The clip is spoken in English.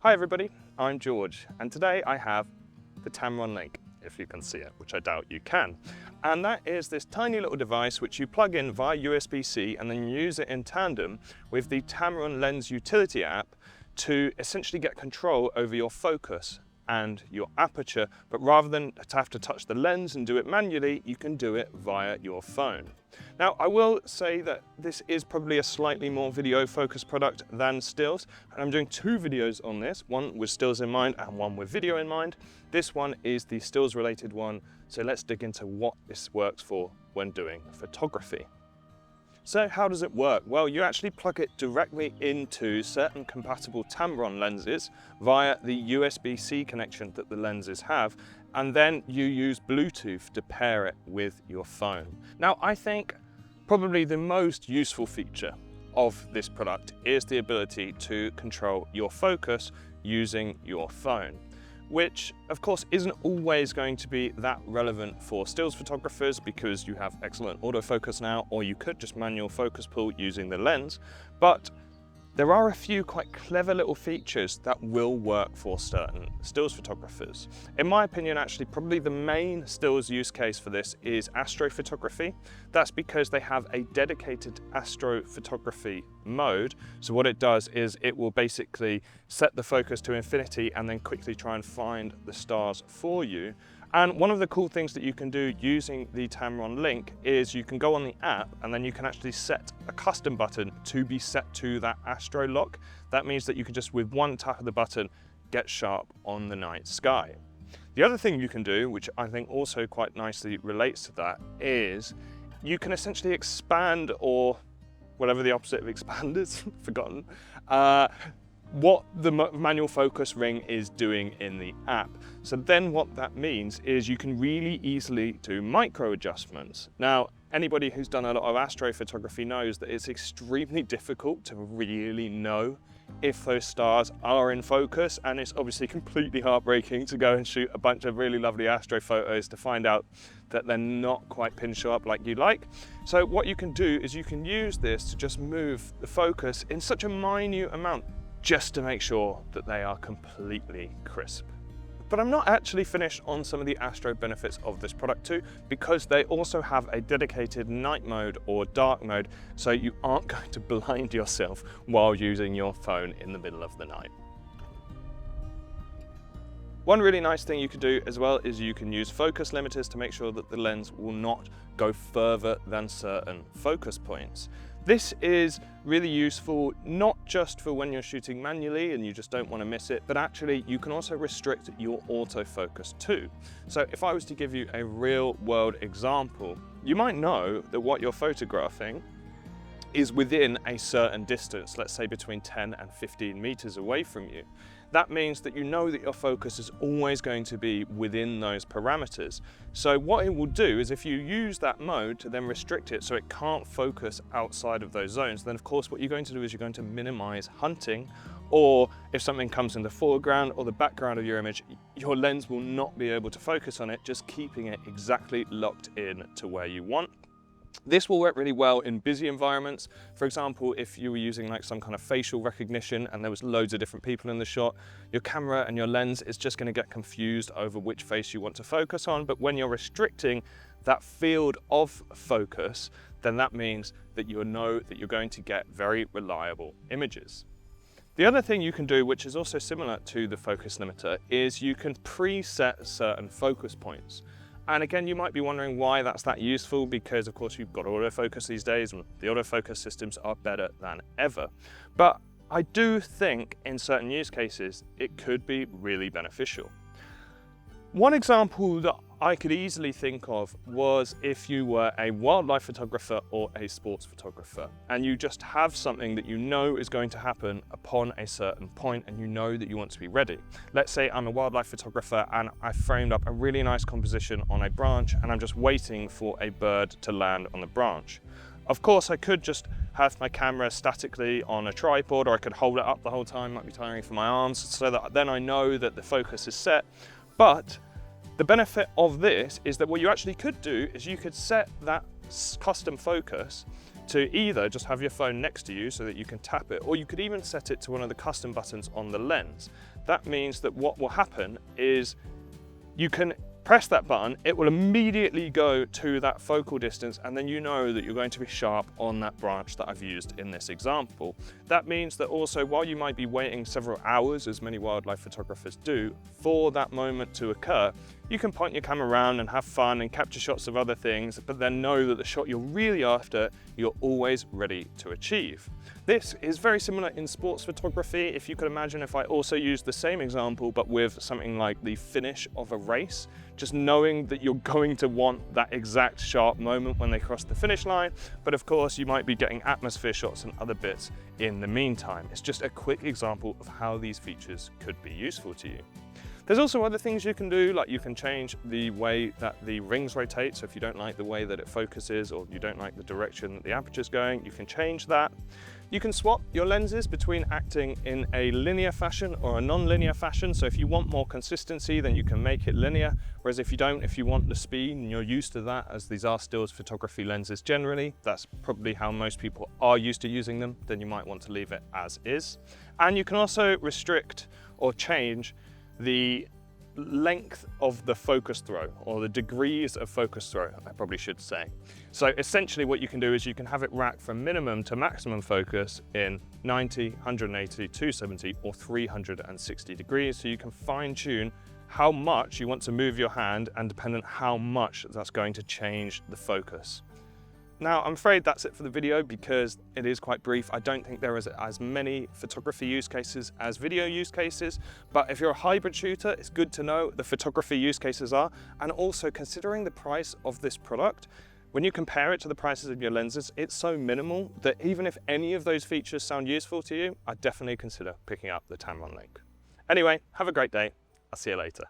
Hi everybody, I'm George, and today I have the Tamron-Link, if you can see it, which I doubt you can. And that is this tiny little device which you plug in via USB-C and then use it in tandem with the Tamron Lens Utility app to essentially get control over your focus and your aperture, but rather than have to touch the lens and do it manually, you can do it via your phone. Now, I will say that this is probably a slightly more video focused product than stills, and I'm doing two videos on this, one with stills in mind and one with video in mind. This one is the stills related one, so let's dig into what this works for when doing photography. So how does it work? Well, you actually plug it directly into certain compatible Tamron lenses via the USB-C connection that the lenses have, and then you use Bluetooth to pair it with your phone. Now, I think probably the most useful feature of this product is the ability to control your focus using your phone, which of course isn't always going to be that relevant for stills photographers because you have excellent autofocus now, or you could just manual focus pull using the lens. But there are a few quite clever little features that will work for certain stills photographers. In my opinion, actually, probably the main stills use case for this is astrophotography. That's because they have a dedicated astrophotography mode. So what it does is it will basically set the focus to infinity and then quickly try and find the stars for you. And one of the cool things that you can do using the Tamron-Link is you can go on the app and then you can actually set a custom button to be set to that astro lock. That means that you can just, with one tap of the button, get sharp on the night sky. The other thing you can do, which I think also quite nicely relates to that, is you can essentially expand, or whatever the opposite of expand is, forgotten, what the manual focus ring is doing in the app. So then what that means is you can really easily do micro adjustments. Now, anybody who's done a lot of astrophotography knows that it's extremely difficult to really know if those stars are in focus, and it's obviously completely heartbreaking to go and shoot a bunch of really lovely astro photos to find out that they're not quite pin sharp like you like. So what you can do is you can use this to just move the focus in such a minute amount just to make sure that they are completely crisp. But I'm not actually finished on some of the astro benefits of this product too, because they also have a dedicated night mode or dark mode, so you aren't going to blind yourself while using your phone in the middle of the night. One really nice thing you can do as well is you can use focus limiters to make sure that the lens will not go further than certain focus points. This is really useful not just for when you're shooting manually and you just don't want to miss it, but actually you can also restrict your autofocus too. So if I was to give you a real world example, you might know that what you're photographing is within a certain distance, let's say between 10 and 15 meters away from you. That means that you know that your focus is always going to be within those parameters. So what it will do is if you use that mode to then restrict it so it can't focus outside of those zones, then of course what you're going to do is you're going to minimize hunting, or if something comes in the foreground or the background of your image, your lens will not be able to focus on it, just keeping it exactly locked in to where you want. This will work really well in busy environments. For example, if you were using like some kind of facial recognition and there was loads of different people in the shot, your camera and your lens is just going to get confused over which face you want to focus on. But when you're restricting that field of focus, then that means that you know that you're going to get very reliable images. The other thing you can do, which is also similar to the focus limiter, is you can preset certain focus points. And again, you might be wondering why that's that useful, because of course you've got autofocus these days and the autofocus systems are better than ever. But I do think in certain use cases, it could be really beneficial. One example that I could easily think of was if you were a wildlife photographer or a sports photographer, and you just have something that you know is going to happen upon a certain point and you know that you want to be ready. Let's say I'm a wildlife photographer and I framed up a really nice composition on a branch and I'm just waiting for a bird to land on the branch. Of course, I could just have my camera statically on a tripod, or I could hold it up the whole time, might be tiring for my arms, so that then I know that the focus is set. But the benefit of this is that what you actually could do is you could set that custom focus to either just have your phone next to you so that you can tap it, or you could even set it to one of the custom buttons on the lens. That means that what will happen is you can press that button, it will immediately go to that focal distance, and then you know that you're going to be sharp on that branch that I've used in this example. That means that also, while you might be waiting several hours, as many wildlife photographers do, for that moment to occur, you can point your camera around and have fun and capture shots of other things, but then know that the shot you're really after, you're always ready to achieve. This is very similar in sports photography. If you could imagine if I also used the same example, but with something like the finish of a race, just knowing that you're going to want that exact sharp moment when they cross the finish line, but of course you might be getting atmosphere shots and other bits in the meantime. It's just a quick example of how these features could be useful to you. There's also other things you can do, like you can change the way that the rings rotate. So if you don't like the way that it focuses, or you don't like the direction that the aperture's going, you can change that. You can swap your lenses between acting in a linear fashion or a non-linear fashion. So if you want more consistency, then you can make it linear. Whereas if you don't, if you want the speed and you're used to that, as these are stills photography lenses generally, that's probably how most people are used to using them, then you might want to leave it as is. And you can also restrict or change the length of the focus throw, or the degrees of focus throw, I probably should say. So essentially what you can do is you can have it rack from minimum to maximum focus in 90, 180, 270 or 360 degrees. So you can fine tune how much you want to move your hand, and dependent how much that's going to change the focus. Now, I'm afraid that's it for the video because it is quite brief. I don't think there is as many photography use cases as video use cases, but if you're a hybrid shooter, it's good to know the photography use cases are. And also, considering the price of this product, when you compare it to the prices of your lenses, it's so minimal that even if any of those features sound useful to you, I'd definitely consider picking up the Tamron-Link. Anyway, have a great day. I'll see you later.